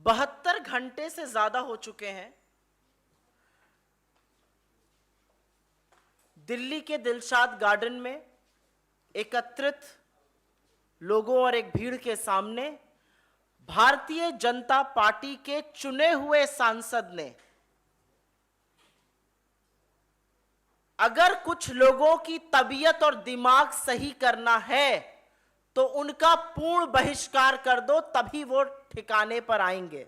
72 घंटे से ज्यादा हो चुके हैं दिल्ली के दिलशाद गार्डन में एकत्रित लोगों और एक भीड़ के सामने भारतीय जनता पार्टी के चुने हुए सांसद ने अगर कुछ लोगों की तबीयत और दिमाग सही करना है तो उनका पूर्ण बहिष्कार कर दो, तभी वो ठिकाने पर आएंगे।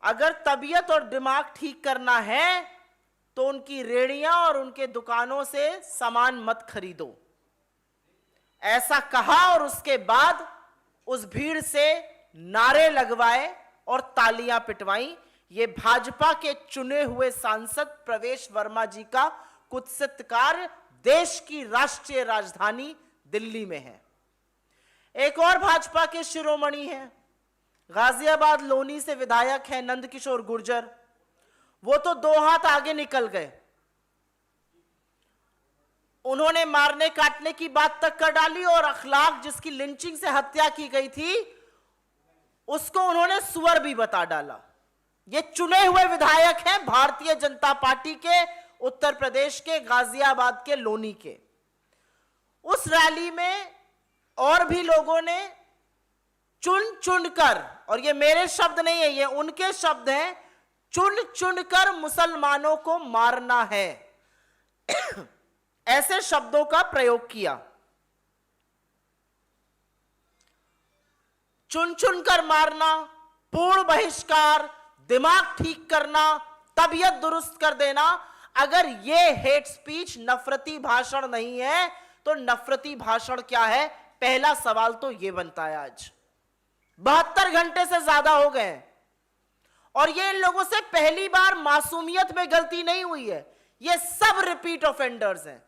अगर तबीयत और दिमाग ठीक करना है तो उनकी रेहड़ियां और उनके दुकानों से सामान मत खरीदो, ऐसा कहा। और उसके बाद उस भीड़ से नारे लगवाए और तालियां पिटवाई। ये भाजपा के चुने हुए सांसद प्रवेश वर्मा जी का कुत्सित कार्य देश की राष्ट्रीय राजधानी दिल्ली में है। एक और भाजपा के शिरोमणि हैं, गाजियाबाद लोनी से विधायक हैं नंदकिशोर गुर्जर। वो तो 2 हाथ आगे निकल गए, उन्होंने मारने काटने की बात तक कर डाली और अखलाक जिसकी लिंचिंग से हत्या की गई थी उसको उन्होंने सुअर भी बता डाला। ये चुने हुए विधायक हैं भारतीय जनता पार्टी के उत्तर प्रदेश के गाजियाबाद के लोनी के। उस रैली में और भी लोगों ने चुन चुनकर, और ये मेरे शब्द नहीं है, ये उनके शब्द हैं, चुन चुनकर मुसलमानों को मारना है ऐसे शब्दों का प्रयोग किया। चुन चुनकर मारना, पूर्ण बहिष्कार, दिमाग ठीक करना, तबीयत दुरुस्त कर देना। अगर ये हेट स्पीच, नफरती भाषण नहीं है तो नफरती भाषण क्या है? पहला सवाल तो ये बनता है। आज 72 घंटे से ज्यादा हो गए और ये इन लोगों से पहली बार मासूमियत में गलती नहीं हुई है, ये सब रिपीट ऑफेंडर्स हैं।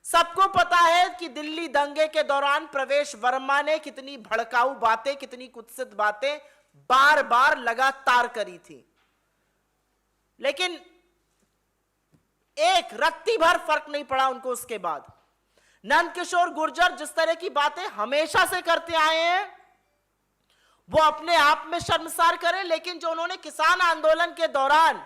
सबको पता है कि दिल्ली दंगे के दौरान प्रवेश वर्मा ने कितनी भड़काऊ बातें, कितनी कुत्सित बातें बार बार लगातार करी थी, लेकिन एक रत्ती भर फर्क नहीं पड़ा उनको। उसके बाद नंदकिशोर गुर्जर जिस तरह की बातें हमेशा से करते आए हैं वो अपने आप में शर्मसार करें, लेकिन जो उन्होंने किसान आंदोलन के दौरान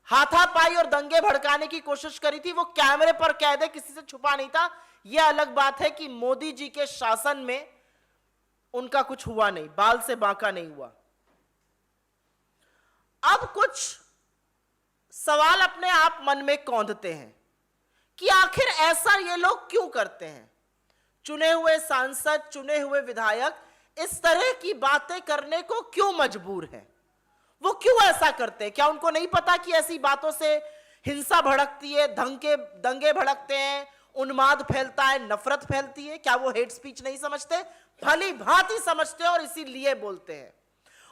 हाथापाई और दंगे भड़काने की कोशिश करी थी, वो कैमरे पर कैद है, किसी से छुपा नहीं था। यह अलग बात है कि मोदी जी के शासन में उनका कुछ हुआ नहीं, बाल से बांका नहीं हुआ। अब कुछ सवाल अपने आप मन में कौंधते हैं कि आखिर ऐसा ये लोग क्यों करते हैं। चुने हुए सांसद, चुने हुए विधायक इस तरह की बातें करने को क्यों मजबूर हैं? वो क्यों ऐसा करते हैं? क्या उनको नहीं पता कि ऐसी बातों से हिंसा भड़कती है, दंगे भड़कते हैं, उन्माद फैलता है, नफरत फैलती है? क्या वो हेट स्पीच नहीं समझते? भली भांति समझते हैं और इसीलिए बोलते हैं।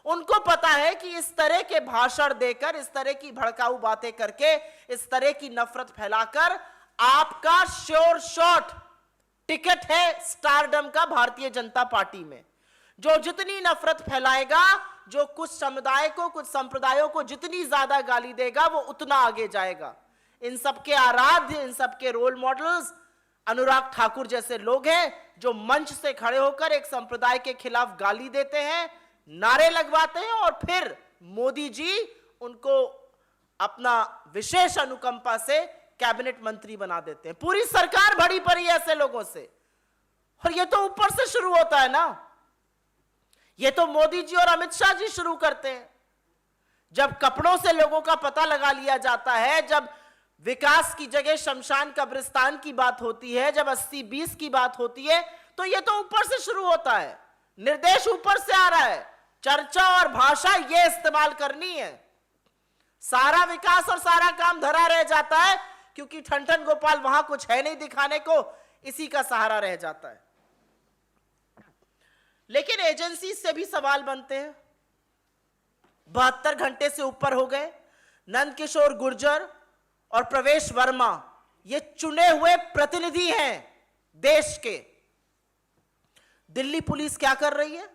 उनको पता है कि इस तरह के भाषण देकर, इस तरह की भड़काऊ बातें करके, इस तरह की नफरत फैलाकर आपका श्योर शॉट टिकट है स्टारडम का भारतीय जनता पार्टी में। जो जितनी नफरत फैलाएगा, जो कुछ समुदाय को, कुछ संप्रदायों को जितनी ज्यादा गाली देगा, वो उतना आगे जाएगा। इन सबके आराध्य, इन सबके रोल मॉडल्स अनुराग ठाकुर जैसे लोग हैं जो मंच से खड़े होकर एक संप्रदाय के खिलाफ गाली देते हैं, नारे लगवाते हैं और फिर मोदी जी उनको अपना विशेष अनुकंपा से कैबिनेट मंत्री बना देते हैं। पूरी सरकार भरी पड़ी है ऐसे लोगों से। और ये तो ऊपर से शुरू होता है ना, ये तो मोदी जी और अमित शाह जी शुरू करते हैं। जब कपड़ों से लोगों का पता लगा लिया जाता है, जब विकास की जगह शमशान कब्रिस्तान की बात होती है, जब 80-20 की बात होती है, तो ये तो ऊपर से शुरू होता है। निर्देश ऊपर से आ रहा है, चर्चा और भाषा ये इस्तेमाल करनी है। सारा विकास और सारा काम धरा रह जाता है क्योंकि ठनठन गोपाल वहां कुछ है नहीं दिखाने को, इसी का सहारा रह जाता है। लेकिन एजेंसी से भी सवाल बनते हैं। 72 घंटे से ऊपर हो गए। नंदकिशोर गुर्जर और प्रवेश वर्मा ये चुने हुए प्रतिनिधि हैं देश के। दिल्ली पुलिस क्या कर रही है?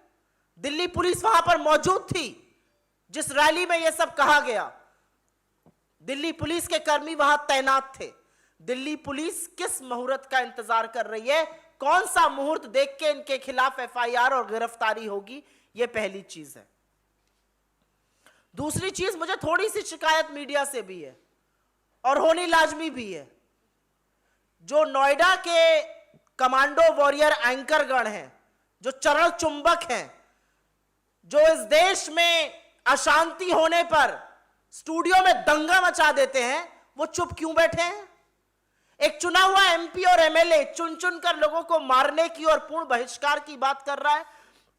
दिल्ली पुलिस वहां पर मौजूद थी जिस रैली में यह सब कहा गया। दिल्ली पुलिस के कर्मी वहां तैनात थे। दिल्ली पुलिस किस मुहूर्त का इंतजार कर रही है, कौन सा मुहूर्त देख के इनके खिलाफ एफआईआर और गिरफ्तारी होगी, यह पहली चीज है। दूसरी चीज, मुझे थोड़ी सी शिकायत मीडिया से भी है और होनी लाजमी भी है। जो नोएडा के कमांडो वॉरियर एंकरगण हैं, जो चरण चुंबक हैं, जो इस देश में अशांति होने पर स्टूडियो में दंगा मचा देते हैं, वो चुप क्यों बैठे हैं? एक चुना हुआ एमपी और एमएलए चुन चुन कर लोगों को मारने की और पूर्ण बहिष्कार की बात कर रहा है,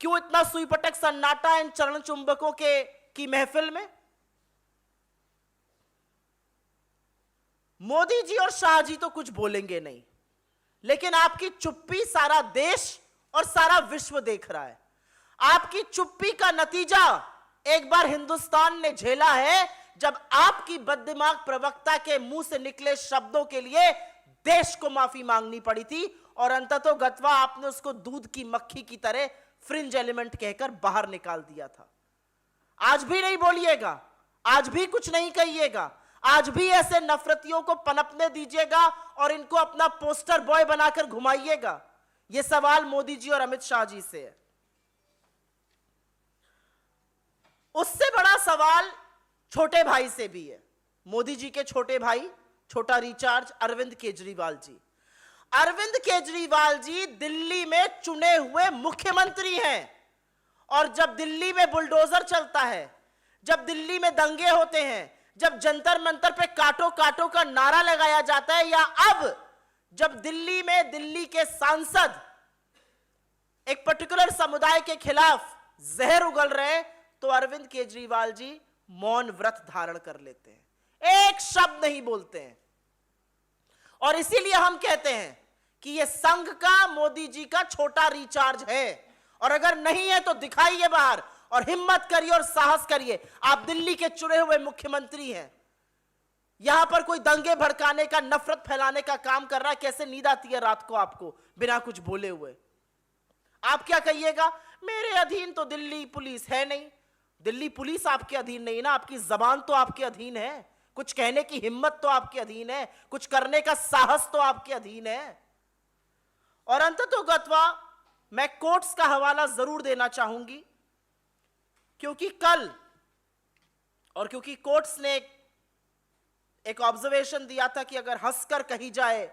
क्यों इतना सुई पटक सन्नाटा इन चरण चुंबकों की महफिल में? मोदी जी और शाह जी तो कुछ बोलेंगे नहीं, लेकिन आपकी चुप्पी सारा देश और सारा विश्व देख रहा है। आपकी चुप्पी का नतीजा एक बार हिंदुस्तान ने झेला है, जब आपकी बददिमाग प्रवक्ता के मुंह से निकले शब्दों के लिए देश को माफी मांगनी पड़ी थी और अंततः गत्वा आपने उसको दूध की मक्खी की तरह फ्रिंज एलिमेंट कहकर बाहर निकाल दिया था। आज भी नहीं बोलिएगा, आज भी कुछ नहीं कहिएगा, आज भी ऐसे नफरतियों को पनपने दीजिएगा और इनको अपना पोस्टर बॉय बनाकर घुमाइएगा। यह सवाल मोदी जी और अमित शाह जी से है। उससे बड़ा सवाल छोटे भाई से भी है। मोदी जी के छोटे भाई, छोटा रिचार्ज, अरविंद केजरीवाल जी। अरविंद केजरीवाल जी दिल्ली में चुने हुए मुख्यमंत्री हैं और जब दिल्ली में बुलडोजर चलता है, जब दिल्ली में दंगे होते हैं, जब जंतर मंतर पे काटो काटो का नारा लगाया जाता है, या अब जब दिल्ली में दिल्ली के सांसद एक पर्टिकुलर समुदाय के खिलाफ जहर उगल रहे हैं, तो अरविंद केजरीवाल जी मौन व्रत धारण कर लेते हैं, एक शब्द नहीं बोलते हैं। और इसीलिए हम कहते हैं कि यह संघ का मोदी जी का छोटा रिचार्ज है, और अगर नहीं है तो दिखाइए बाहर और हिम्मत करिए और साहस करिए। आप दिल्ली के चुने हुए मुख्यमंत्री हैं, यहां पर कोई दंगे भड़काने का, नफरत फैलाने का काम कर रहा है। कैसे नींद आती है रात को आपको बिना कुछ बोले हुए? आप क्या कहिएगा, मेरे अधीन तो दिल्ली पुलिस है नहीं। दिल्ली पुलिस आपके अधीन नहीं ना, आपकी जबान तो आपके अधीन है, कुछ कहने की हिम्मत तो आपके अधीन है, कुछ करने का साहस तो आपके अधीन है। और अंततोगत्वा मैं कोर्ट्स का हवाला जरूर देना चाहूंगी, क्योंकि कल और क्योंकि कोर्ट्स ने एक ऑब्जर्वेशन दिया था कि अगर हंसकर कही जाए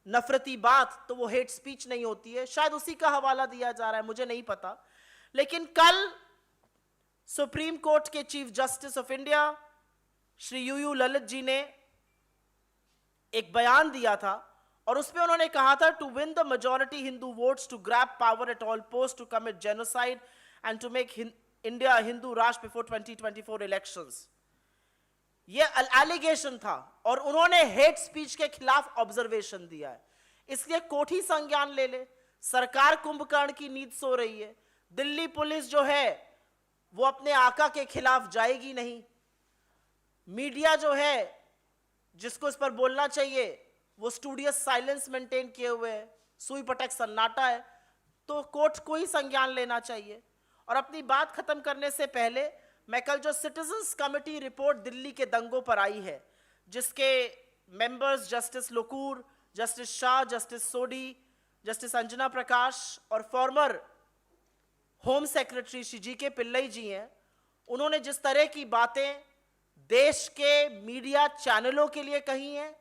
नफरती बात तो वो हेट स्पीच नहीं होती है, शायद उसी का हवाला दिया जा रहा है, मुझे नहीं पता। लेकिन कल सुप्रीम कोर्ट के chief justice of India Shri U U Lalit ji ने एक बयान दिया था और उसमें उन्होंने कहा था, to win the majority Hindu votes, to grab power at all post, to commit genocide and to make India Hindu Rashtra before 2024 elections. ये एलिगेशन था और उन्होंने हेट स्पीच के खिलाफ ऑब्जर्वेशन दिया है। इसलिए कोर्ट ही संज्ञान ले ले। सरकार कुंभकर्ण की नींद सो रही है। दिल्ली पुलिस जो है वो अपने आका के खिलाफ जाएगी नहीं। मीडिया जो है जिसको इस पर बोलना चाहिए वो स्टूडियस साइलेंस मेंटेन किए हुए है, सुई पटक सन्नाटा है। तो कोर्ट को ही संज्ञान लेना चाहिए। और अपनी बात खत्म करने से पहले मैं कल जो सिटीजन्स कमेटी रिपोर्ट दिल्ली के दंगों पर आई है, जिसके members justice Lokur, justice Shah, justice Sodhi, justice Anjana Prakash और former home secretary Shri G K Pillai जी हैं, उन्होंने जिस तरह की बातें देश के मीडिया चैनलों के लिए कही हैं,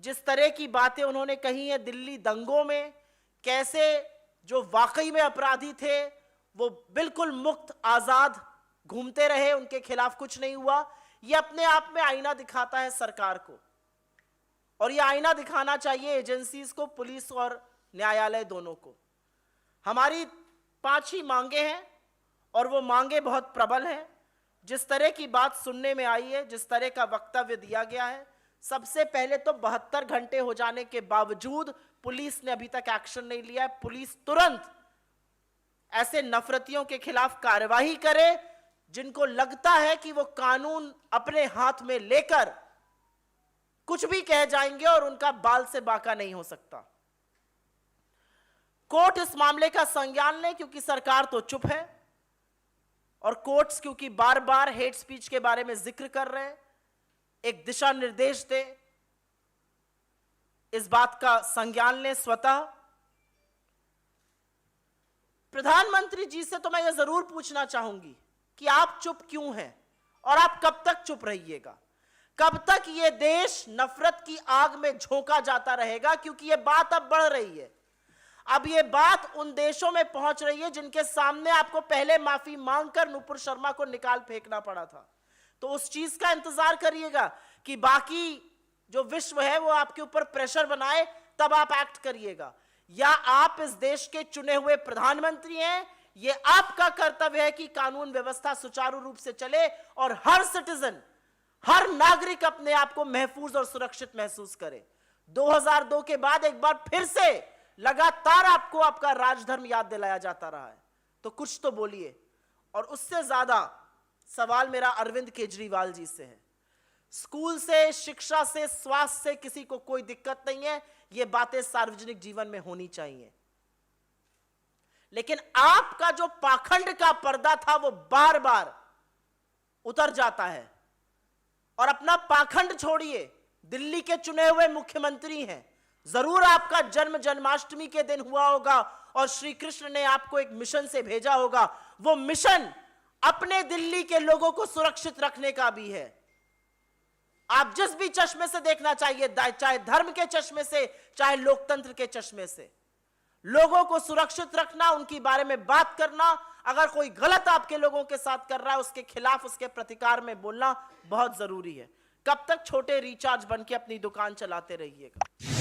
जिस तरह की बातें उन्होंने कही हैं दिल्ली दंगों में, कैसे जो वाकई में अपराधी थे वो बिल्कुल मुक्त आजाद घूमते रहे, उनके खिलाफ कुछ नहीं हुआ, ये अपने आप में आईना दिखाता है सरकार को। और ये आईना दिखाना चाहिए एजेंसीज को, पुलिस और न्यायालय दोनों को। हमारी 5 ही मांगे हैं और वो मांगे बहुत प्रबल हैं। जिस तरह की बात सुनने में आई है, जिस तरह का वक्तव्य दिया गया है, सबसे पहले तो 72 घंटे हो जाने के बावजूद पुलिस ने अभी तक एक्शन नहीं लिया है। पुलिस तुरंत ऐसे नफरतियों के खिलाफ कार्रवाई करे जिनको लगता है कि वो कानून अपने हाथ में लेकर कुछ भी कह जाएंगे और उनका बाल से बाका नहीं हो सकता। कोर्ट इस मामले का संज्ञान ले, क्योंकि सरकार तो चुप है और कोर्ट्स क्योंकि बार बार हेट स्पीच के बारे में जिक्र कर रहे हैं, एक दिशा निर्देश दे, इस बात का संज्ञान लें स्वतः। प्रधानमंत्री जी से तो मैं यह जरूर पूछना चाहूंगी कि आप चुप क्यों हैं और आप कब तक चुप रहिएगा? कब तक यह देश नफरत की आग में झोंका जाता रहेगा? क्योंकि यह बात अब बढ़ रही है। अब यह बात उन देशों में पहुंच रही है जिनके सामने आपको पहले माफी मांगकर नुपुर शर्मा को निकाल फेंकना पड़ा था। तो उस चीज का इंतजार करिएगा कि बाकी जो विश्व है वो आपके ऊपर प्रेशर बनाए, तब आप एक्ट करिएगा। या आप इस देश के चुने हुए प्रधानमंत्री हैं, ये आपका कर्तव्य है कि कानून व्यवस्था सुचारू रूप से चले और हर सिटीजन, हर नागरिक अपने आप को महफूज और सुरक्षित महसूस करे। 2002 के बाद एक बार फिर से लगातार आपको आपका राजधर्म याद दिलाया जाता रहा है, तो कुछ तो बोलिए। और उससे ज्यादा सवाल मेरा अरविंद केजरीवाल जी से है। स्कूल से, शिक्षा से, स्वास्थ्य से किसी को कोई दिक्कत नहीं है, ये बातें सार्वजनिक जीवन में होनी चाहिए। लेकिन आपका जो पाखंड का पर्दा था वो बार बार उतर जाता है। और अपना पाखंड छोड़िए, दिल्ली के चुने हुए मुख्यमंत्री हैं, जरूर आपका जन्म जन्माष्टमी के दिन हुआ होगा और श्री कृष्ण ने आपको एक मिशन से भेजा होगा। वो मिशन अपने दिल्ली के लोगों को सुरक्षित रखने का भी है। आप जिस भी चश्मे से देखना चाहिए, चाहे धर्म के चश्मे से, चाहे लोकतंत्र के चश्मे से, लोगों को सुरक्षित रखना, उनके बारे में बात करना, अगर कोई गलत आपके लोगों के साथ कर रहा है उसके खिलाफ, उसके प्रतिकार में बोलना बहुत जरूरी है। कब तक छोटे रिचार्ज बन के अपनी दुकान चलाते रहिएगा?